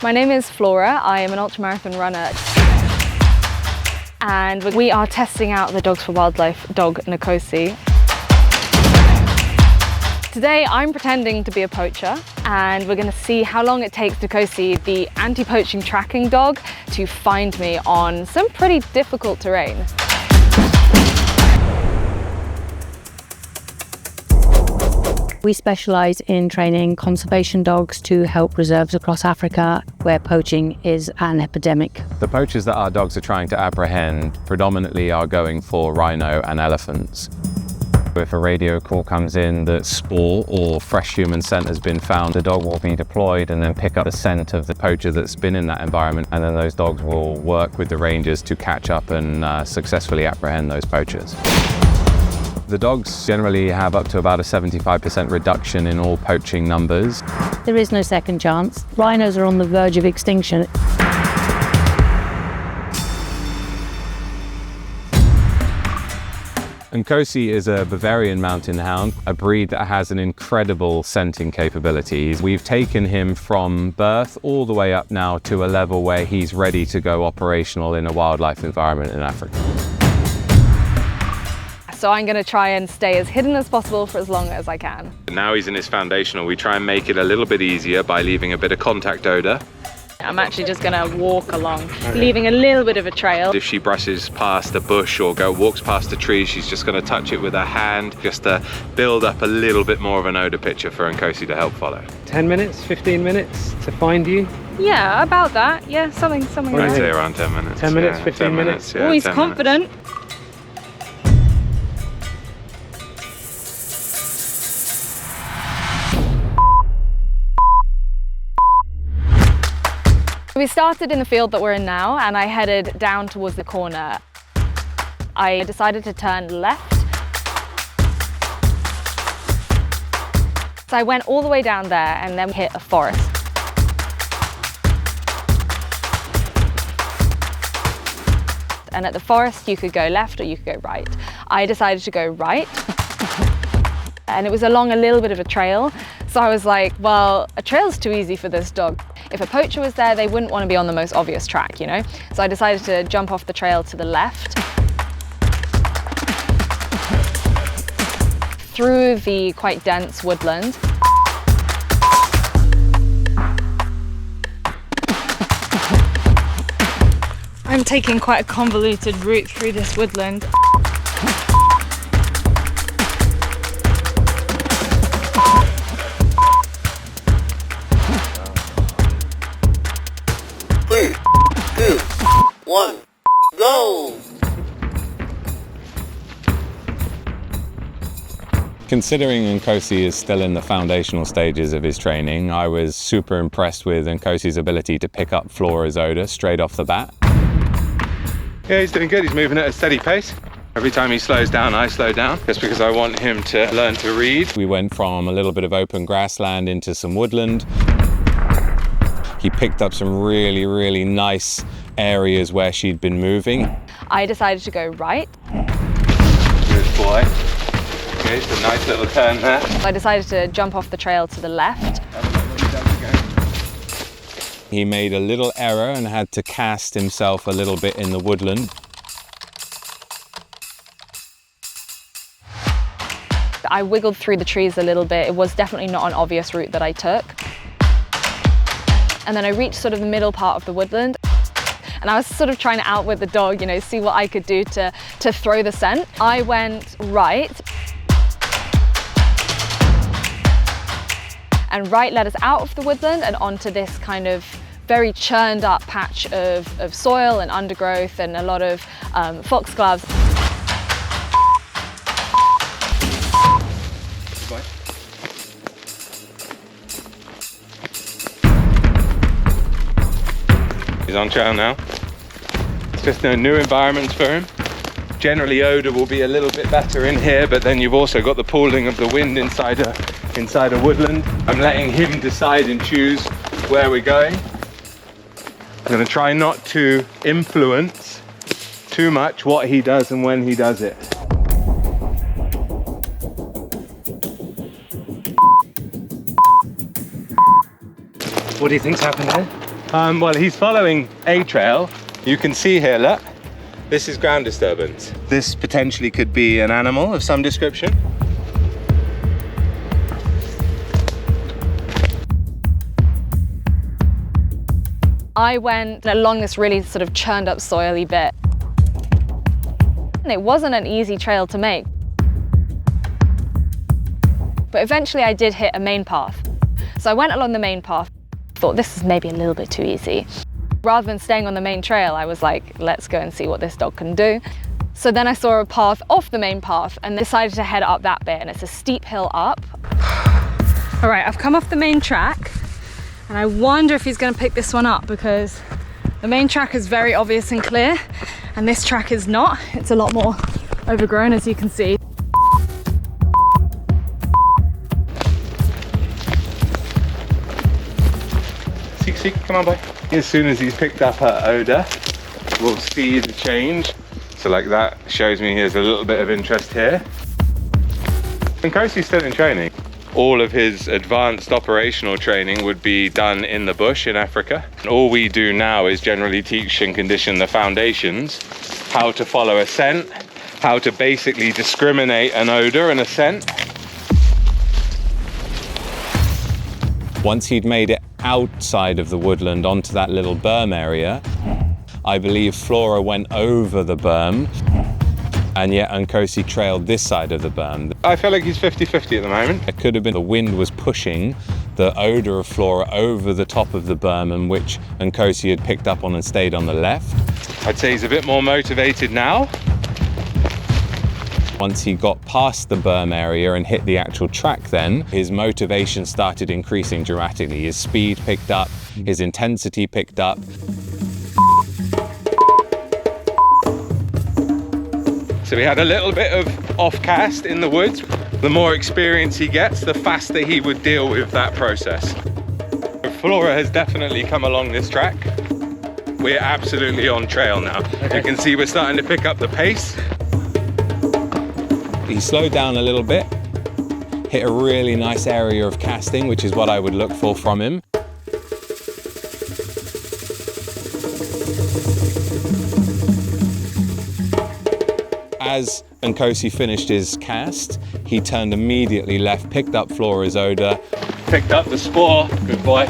My name is Flora. I am an ultramarathon runner. And we are testing out the Dogs for Wildlife dog Nkosi. Today I'm pretending to be a poacher and we're going to see how long it takes Nkosi, the anti-poaching tracking dog, to find me on some pretty difficult terrain. We specialise in training conservation dogs to help reserves across Africa where poaching is an epidemic. The poachers that our dogs are trying to apprehend predominantly are going for rhino and elephants. If a radio call comes in that spore or fresh human scent has been found, the dog will be deployed and then pick up the scent of the poacher that's been in that environment, and then those dogs will work with the rangers to catch up and successfully apprehend those poachers. The dogs generally have up to about a 75% reduction in all poaching numbers. There is no second chance. Rhinos are on the verge of extinction. Nkosi is a Bavarian mountain hound, a breed that has an incredible scenting capability. We've taken him from birth all the way up now to a level where he's ready to go operational in a wildlife environment in Africa. So I'm going to try and stay as hidden as possible for as long as I can. Now he's in his foundational, we try and make it a little bit easier by leaving a bit of contact odour. I'm actually just going to walk along, leaving a little bit of a trail. If she brushes past a bush or walks past a tree, she's just going to touch it with her hand, just to build up a little bit more of an odour picture for Nkosi to help follow. 10 minutes, 15 minutes to find you? Yeah, about that. Yeah, something I'd like say that. around 10 minutes. 10 minutes, yeah, 15 10 minutes. Yeah, Always 10 confident. Minutes. We started in the field that we're in now and I headed down towards the corner. I decided to turn left. So I went all the way down there and then hit a forest. And at the forest you could go left or you could go right. I decided to go right. And it was along a little bit of a trail. So I was like, well, a trail's too easy for this dog. If a poacher was there, they wouldn't want to be on the most obvious track, you know? So I decided to jump off the trail to the left. Through the quite dense woodland. I'm taking quite a convoluted route through this woodland. One, go! Considering Nkosi is still in the foundational stages of his training, I was super impressed with Nkosi's ability to pick up Flora's odour straight off the bat. Yeah, he's doing good. He's moving at a steady pace. Every time he slows down, I slow down, just because I want him to learn to read. We went from a little bit of open grassland into some woodland. He picked up some really, really nice areas where she'd been moving. I decided to go right. Good boy. Okay, it's a nice little turn there. I decided to jump off the trail to the left. He made a little error and had to cast himself a little bit in the woodland. I wiggled through the trees a little bit. It was definitely not an obvious route that I took. And then I reached sort of the middle part of the woodland. And I was sort of trying to outwit the dog, you know, see what I could do to throw the scent. I went right. And right led us out of the woodland and onto this kind of very churned up patch of soil and undergrowth and a lot of foxgloves. He's on trail now. It's just a new environment for him. Generally odour will be a little bit better in here, but then you've also got the pooling of the wind inside a woodland. I'm letting him decide and choose where we're going. I'm going to try not to influence too much what he does and when he does it. What do you think's happened here? Well, he's following a trail. You can see here, look, this is ground disturbance. This potentially could be an animal of some description. I went along this really sort of churned up soily bit. And it wasn't an easy trail to make. But eventually I did hit a main path. So I went along the main path, thought this is maybe a little bit too easy. Rather than staying on the main trail, I was like, let's go and see what this dog can do. So then I saw a path off the main path and decided to head up that bit, and it's a steep hill up. All right, I've come off the main track and I wonder if he's gonna pick this one up, because the main track is very obvious and clear and this track is not. It's a lot more overgrown, as you can see. See, come on, boy. As soon as he's picked up her odor, we'll see the change. So like that shows me there's a little bit of interest here. Nkosi's still in training. All of his advanced operational training would be done in the bush in Africa. And all we do now is generally teach and condition the foundations, how to follow a scent, how to basically discriminate an odor and a scent. Once he'd made it outside of the woodland onto that little berm area, I believe Flora went over the berm, and yet Nkosi trailed this side of the berm. I feel like he's 50-50 at the moment. It could have been the wind was pushing the odor of Flora over the top of the berm, in which Nkosi had picked up on and stayed on the left. I'd say he's a bit more motivated now. Once he got past the berm area and hit the actual track, then his motivation started increasing dramatically. His speed picked up, his intensity picked up. So we had a little bit of off cast in the woods. The more experience he gets, the faster he would deal with that process. Flora has definitely come along this track. We're absolutely on trail now. You can see we're starting to pick up the pace. He slowed down a little bit, hit a really nice area of casting, which is what I would look for from him. As Nkosi finished his cast, he turned immediately left, picked up Flora's odor, Picked up the spoor, good boy.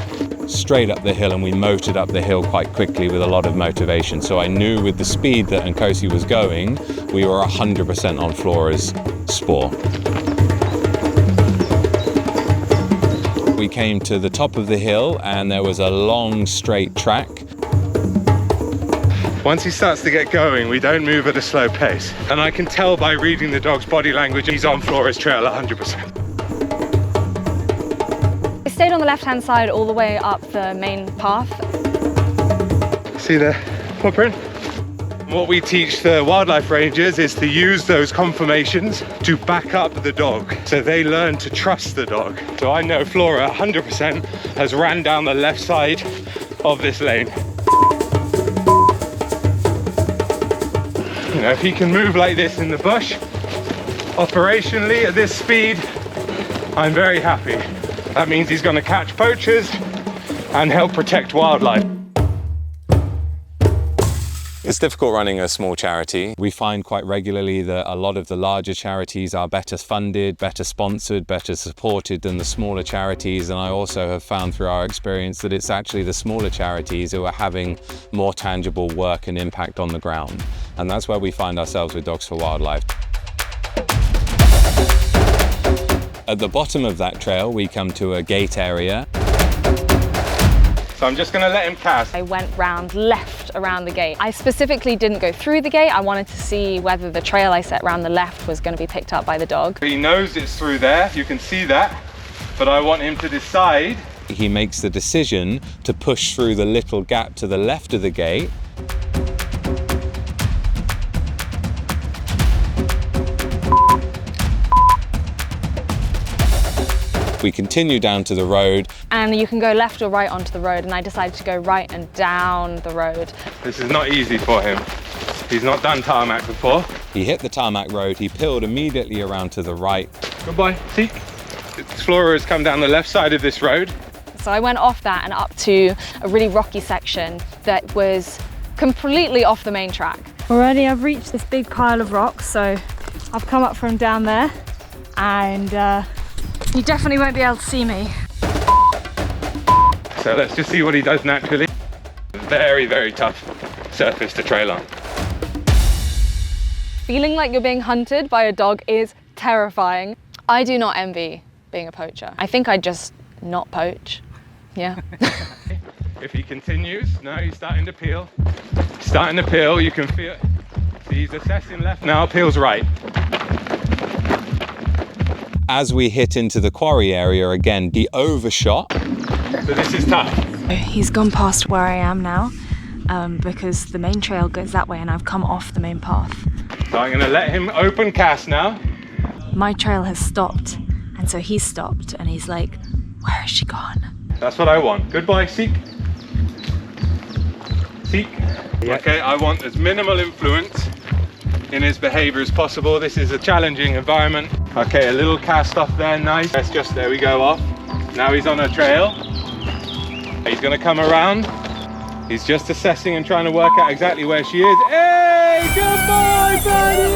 straight up the hill, and we motored up the hill quite quickly with a lot of motivation. So I knew with the speed that Nkosi was going, we were 100% on Flora's spoor. We came to the top of the hill and there was a long straight track. Once he starts to get going, we don't move at a slow pace. And I can tell by reading the dog's body language, he's on Flora's trail 100%. I stayed on the left-hand side all the way up the main path. See the footprint? What we teach the wildlife rangers is to use those conformations to back up the dog, so they learn to trust the dog. So I know Flora 100% has ran down the left side of this lane. You know, if he can move like this in the bush, operationally at this speed, I'm very happy. That means he's going to catch poachers and help protect wildlife. It's difficult running a small charity. We find quite regularly that a lot of the larger charities are better funded, better sponsored, better supported than the smaller charities. And I also have found through our experience that it's actually the smaller charities who are having more tangible work and impact on the ground. And that's where we find ourselves with Dogs for Wildlife. At the bottom of that trail, we come to a gate area. So I'm just going to let him cast. I went round left around the gate. I specifically didn't go through the gate. I wanted to see whether the trail I set round the left was going to be picked up by the dog. He knows it's through there, you can see that, but I want him to decide. He makes the decision to push through the little gap to the left of the gate. We continue down to the road. And you can go left or right onto the road, and I decided to go right and down the road. This is not easy for him. He's not done tarmac before. He hit the tarmac road, he peeled immediately around to the right. Good boy, see? Flora has come down the left side of this road. So I went off that and up to a really rocky section that was completely off the main track. Already I've reached this big pile of rocks, so I've come up from down there, and you definitely won't be able to see me. So let's just see what he does naturally. Very, very tough surface to trail on. Feeling like you're being hunted by a dog is terrifying. I do not envy being a poacher. I think I'd just not poach. Yeah. If he continues, now he's starting to peel. Starting to peel, you can feel. See, he's assessing left now, peels right. As we hit into the quarry area again, he overshot. So this is tough. He's gone past where I am now because the main trail goes that way and I've come off the main path. So I'm gonna let him open cast now. My trail has stopped, and so he's stopped and he's like, where has she gone? That's what I want. Good boy, seek. Seek. Yeah. Okay, I want as minimal influence in his behavior as possible. This is a challenging environment. Okay, a little cast off there, nice. That's just, there we go, off. Now he's on a trail. He's gonna come around. He's just assessing and trying to work out exactly where she is. Hey, good boy, buddy!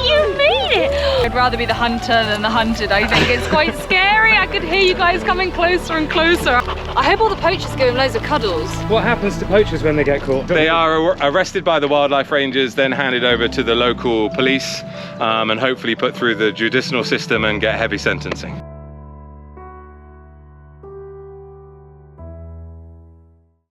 You made it! I'd rather be the hunter than the hunted. I think it's quite scary. I could hear you guys coming closer and closer. I hope all the poachers give him loads of cuddles. What happens to poachers when they get caught? They are arrested by the wildlife rangers, then handed over to the local police and hopefully put through the judicial system and get heavy sentencing.